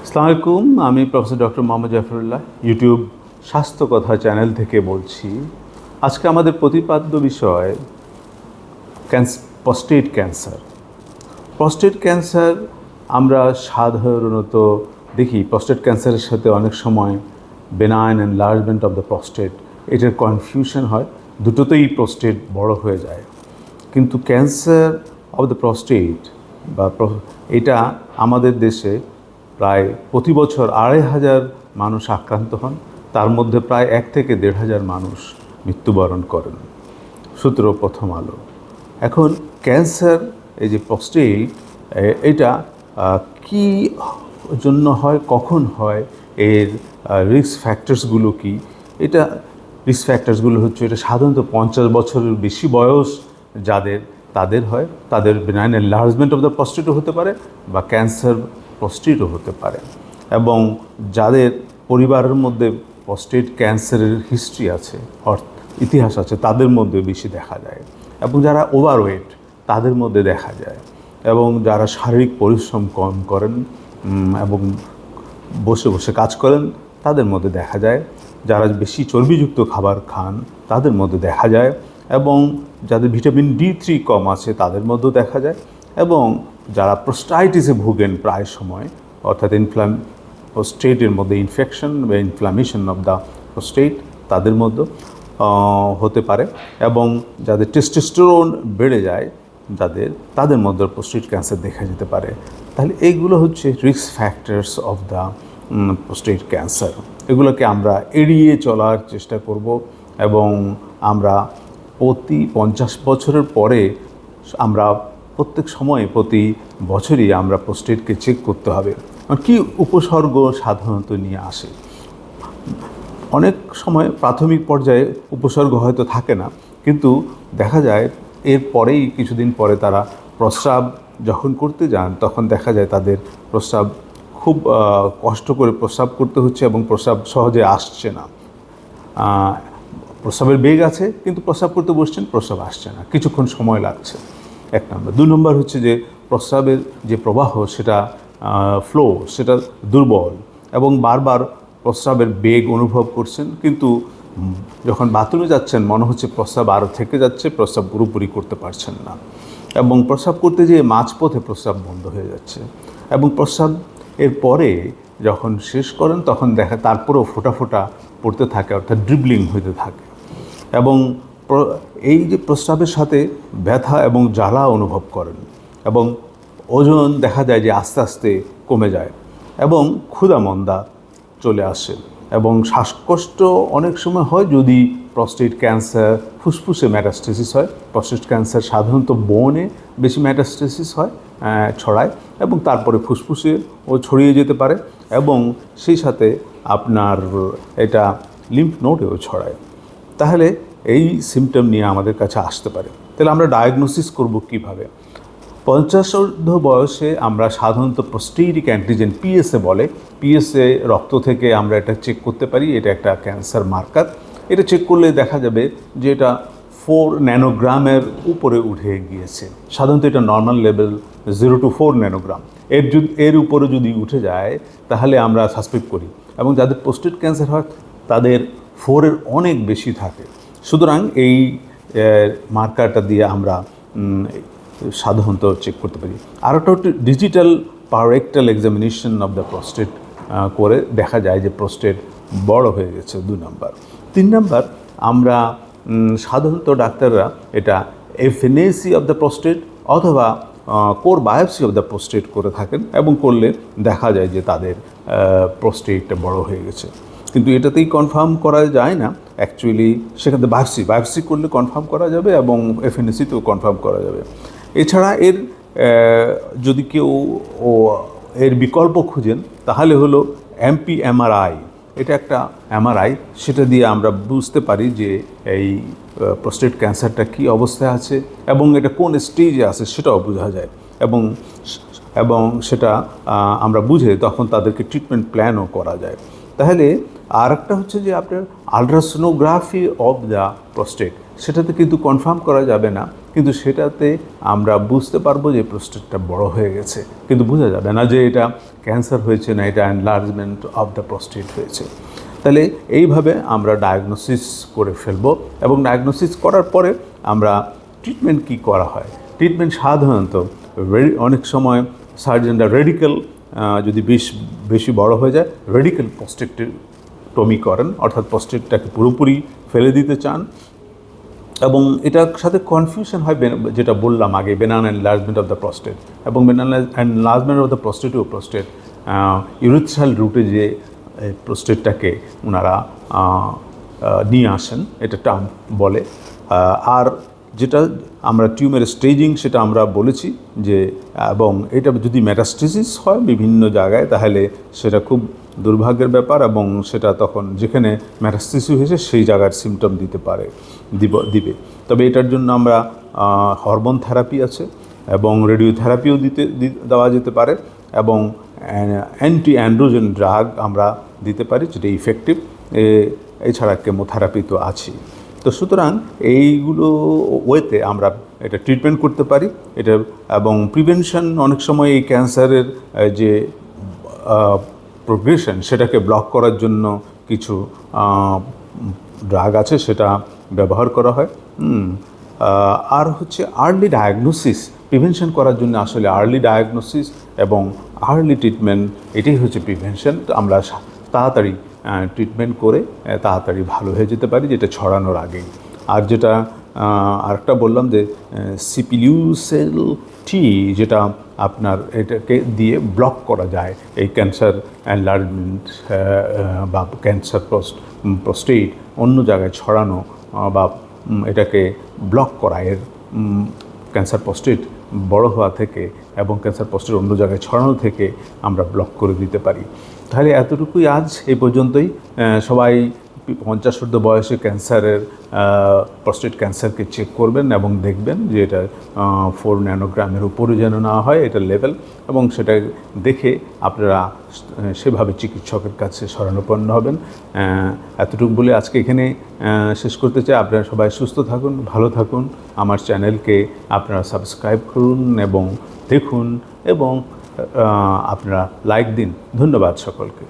আসসালামু আলাইকুম। আমি professor doctor Mohammad Zafrullah YouTube স্বাস্থ্য কথা চ্যানেল থেকে বলছি। আজকে আমাদের প্রতিপাদ্য বিষয় প্রস্টেট ক্যান্সার। প্রস্টেট ক্যান্সার আমরা সাধারণত দেখি প্রস্টেট ক্যান্সারের সাথে অনেক সময় benign enlargement of the prostate, এটার কনফিউশন হয়, দুটোতেই প্রস্টেট বড় হয়ে যায়। কিন্তু ক্যান্সার অফ দ্য প্রস্টেট বা এটা আমাদের দেশে প্রায় প্রতি বছর ২৫০০ মানুষ আক্রান্ত হন, তার মধ্যে প্রায় ১ থেকে ১৫০০ মানুষ মৃত্যুবরণ করেন। সূত্র প্রথম আলো। এখন ক্যান্সার এই যে প্রস্টেট, এটা কি জন্য হয়, কখন হয়, এর রিস্ক ফ্যাক্টরসগুলো কি? এটা রিস্ক ফ্যাক্টরসগুলো হচ্ছে, এটা সাধারণত ৫০ বছরের বেশি বয়স তাদের হয়, তাদের বেনাইন এনলার্জমেন্ট অফ দ্য প্রস্টেটও হতে পারে বা ক্যান্সার প্রস্টেটও হতে পারে, এবং যাদের পরিবারের মধ্যে প্রস্টেট ক্যান্সারের হিস্ট্রি আছে, ইতিহাস আছে, তাদের মধ্যে বেশি দেখা যায়। এবং যারা ওভারওয়েট তাদের মধ্যে দেখা যায়, এবং যারা শারীরিক পরিশ্রম কম করেন এবং বসে বসে কাজ করেন তাদের মধ্যে দেখা যায়। যারা বেশি চর্বিযুক্ত খাবার খান তাদের মধ্যে দেখা যায়, এবং যাদের ভিটামিন D3 কম আছে তাদের মধ্যেও দেখা যায়, এবং যারা প্রোস্টাইটিসে ভোগেন প্রায় সময়, অর্থাৎ প্রোস্টেটের মধ্যে ইনফেকশন বা ইনফ্লামেশন অফ দ্য প্রোস্টেট, তাদের মধ্যে হতে পারে, এবং যাদের টেস্টোস্টেরন বেড়ে যায় তাদের মধ্যে প্রোস্টেট ক্যান্সার দেখা যেতে পারে। তাহলে এইগুলো হচ্ছে risk factors of the prostate cancer. এগুলোকে আমরা এড়িয়ে চলার চেষ্টা করব, এবং আমরা প্রতি ৫০ বছরের পরে আমরা প্রতি বছরই আমরা প্রোস্টেটকে চেক করতে হবে। কি উপসর্গ সাধারণত নিয়ে আসে? অনেক সময় প্রাথমিক পর্যায়ে উপসর্গ হয়তো থাকে না, কিন্তু দেখা যায় এর পরেই কিছুদিন পরে তারা প্রস্রাব যখন করতে যান তখন দেখা যায় তাদের প্রস্রাব খুব কষ্ট করে প্রস্রাব করতে হচ্ছে, এবং প্রস্রাব সহজে আসছে না। প্রস্রাবের বেগ আছে কিন্তু প্রস্রাব করতে বসছেন, প্রস্রাব আসছে না, কিছুক্ষণ সময় লাগছে, ১ নম্বর। ২ নম্বর হচ্ছে যে প্রস্রাবের যে প্রবাহ সেটা সেটা দুর্বল, এবং বারবার প্রস্রাবের বেগ অনুভব করছেন, কিন্তু যখন বাথরুমে যাচ্ছেন মনে হচ্ছে প্রস্রাব আরও থেকে যাচ্ছে, প্রস্রাব পুরোপুরি করতে পারছেন না, এবং প্রস্রাব করতে যেয়ে মাঝপথে প্রস্রাব বন্ধ হয়ে যাচ্ছে, এবং প্রস্রাব এর পরে যখন শেষ করেন তখন তারপরেও ফোঁটা ফোঁটা পড়তে থাকে, অর্থাৎ ড্রিবলিং হতে থাকে, এবং এই যে প্রস্রাবের সাথে ব্যথা এবং জ্বালা অনুভব করেন, এবং ওজন দেখা যায় যে আস্তে আস্তে কমে যায়, এবং ক্ষুধা-মন্দা চলে আসে, এবং শ্বাসকষ্ট অনেক সময় হয় যদি প্রস্টেট ক্যান্সার ফুসফুসে মেটাস্টেসিস হয়। প্রস্টেট ক্যান্সার সাধারণত বোনে বেশি মেটাস্টেসিস হয়, ছড়ায়, এবং তারপরে ফুসফুসেও ছড়িয়ে যেতে পারে, এবং সেই সাথে আপনার এটা লিম্ফ নোডেও ছড়ায়। তাহলে এই সিমটম নিয়ে আমাদের কাছে আসতে পারে। তাহলে আমরা ডায়াগনোসিস করব কীভাবে? ৫০ বয়সে আমরা সাধারণত প্রোস্টেটিক অ্যান্টিজেন PSA বলে, PSA রক্ত থেকে আমরা এটা চেক করতে পারি, এটা একটা ক্যান্সার মার্কার। এটা চেক করলে দেখা যাবে যে এটা 4 ন্যানোগ্রামের উপরে উঠে গিয়েছে। সাধারণত এটা নর্মাল লেভেল 0 to 4 ন্যানোগ্রাম। এর উপরে যদি উঠে যায় তাহলে আমরা সাসপেক্ট করি, এবং যাদের প্রোস্টেট ক্যান্সার হয় তাদের 4-এর অনেক বেশি থাকে। সুতরাং এই মার্কারটা দিয়ে আমরা সাধারণত চেক করতে পারি। আর একটা হচ্ছে digital per rectal examination of the prostate করে দেখা যায় যে প্রস্টেট বড় হয়ে গেছে, 2 নম্বর। 3 নম্বর, আমরা সাধারণত ডাক্তাররা এটা FNAC অফ দ্য প্রস্টেট অথবা core biopsy of the prostate করে থাকেন, এবং করলে দেখা যায় যে তাদের প্রস্টেটটা বড় হয়ে গেছে। কিন্তু এটাতেই কনফার্ম করা যায় না অ্যাকচুয়ালি, সেখানে বায়োপসি করলে কনফার্ম করা যাবে, এবং FNAC-তেও কনফার্ম করা যাবে। এছাড়া যদি কেউ এর বিকল্প খুঁজেন তাহলে হলো MPMRI। এটা একটা MRI, সেটা দিয়ে আমরা বুঝতে পারি যে এই প্রস্টেট ক্যান্সারটা কী অবস্থায় আছে এবং এটা কোন স্টেজে আছে সেটাও বোঝা যায়, এবং সেটা আমরা বুঝে তখন তাদেরকে ট্রিটমেন্ট প্ল্যানও করা যায়। তাহলে আর একটা হচ্ছে যে আপনার আলট্রাসোনোগ্রাফি অফ দ্য প্রস্টেট, সেটাতে কিন্তু কনফার্ম করা যাবে না, কিন্তু সেটাতে আমরা বুঝতে পারবো যে প্রস্টেটটা বড় হয়ে গেছে, কিন্তু বোঝা যাবে না যে এটা ক্যান্সার হয়েছে না এটা এনলার্জমেন্ট অফ দ্য প্রস্টেট হয়েছে। তাহলে এইভাবে আমরা ডায়াগনোসিস করে ফেলবো, এবং ডায়াগনোসিস করার পরে আমরা ট্রিটমেন্ট কি করা হয়। ট্রিটমেন্ট সাধারণত অনেক সময় সার্জনরা রেডিক্যাল, যদি বেশি বড় হয়ে যায় রেডিক্যাল প্রস্টেক্টমি করেন, অর্থাৎ প্রস্টেটটাকে পুরোপুরি ফেলে দিতে চান। এবং এটার সাথে কনফিউশন হয়, যেটা বললাম আগে, বেনান এনলার্জমেন্ট অফ দ্য প্রস্টেট এবং বেনান এনলার্জমেন্ট অফ দ্য প্রস্টেট ইউরিথ্রাল রুটে যে প্রস্টেটটাকে ওনারা নিয়ে আসেন, এটা টার্ম বলে। আর যেটা আমরা টিউমার স্টেজিং সেটা আমরা বলেছি যে, এবং এটা যদি মেটাস্টেসিস হয় বিভিন্ন জায়গায় তাহলে সেটা খুব দুর্ভাগ্যের ব্যাপার, এবং সেটা তখন যেখানে মেটাস্টেসিস হয়েছে সেই জায়গার সিমটম দিবে। তবে এটার জন্য আমরা হরমোন থেরাপি আছে এবং রেডিওথেরাপিও দেওয়া যেতে পারে, এবং অ্যান্টি অ্যান্ড্রোজেন ড্রাগ আমরা দিতে পারি যেটা ইফেক্টিভ। এছাড়া কেমোথেরাপি তো আছেই। তো সুতরাং এইগুলো ওয়েতে আমরা এটা ট্রিটমেন্ট করতে পারি এটা, এবং প্রিভেনশন অনেক সময় এই ক্যান্সারের যে প্রোগ্রেশন সেটাকে ব্লক করার জন্য কিছু ড্রাগ আছে, সেটা ব্যবহার করা হয়। আর হচ্ছে আর্লি ডায়াগনোসিস, প্রিভেনশন করার জন্য আসলে আর্লি ডায়াগনোসিস এবং আর্লি ট্রিটমেন্ট, এটাই হচ্ছে প্রিভেনশন। আমরা তাড়াতাড়ি ট্রিটমেন্ট করে তাড়াতাড়ি ভালো হয়ে যেতে পারি, যেটা ছড়ানোর আগেই। আর যেটা আরেকটা বললাম যে সিপিলিউসেল টি, যেটা আপনার এটাকে দিয়ে ব্লক করা যায় এই ক্যান্সার এনলার্জমেন্ট বা ক্যান্সার প্রস্টেট অন্য জায়গায় ছড়ানো বা এটাকে ব্লক করা, এর ক্যান্সার প্রস্টেট বড় হওয়া থেকে এবং ক্যান্সার প্রস্টেট অন্য জায়গায় ছড়ানো থেকে আমরা ব্লক করে দিতে পারি। তাহলে এতটুকুই আজ এই পর্যন্তই। সবাই 50 ঊর্ধ্ব বয়সে ক্যান্সারের প্রস্টেট ক্যান্সারকে চেক করবেন এবং দেখবেন যে এটা 4 ন্যানোগ্রামের উপরে যেন না হয় এটা লেভেল, এবং সেটা দেখে আপনারা সেভাবে চিকিৎসকের কাছে শরণাপন্ন হবেন। এতটুকু বলে আজকে এখানে শেষ করতে চাই। আপনারা সবাই সুস্থ থাকুন, ভালো থাকুন। আমার চ্যানেলকে আপনারা সাবস্ক্রাইব করুন এবং দেখুন, এবং আপনারা লাইক দিন। ধন্যবাদ সকলকে।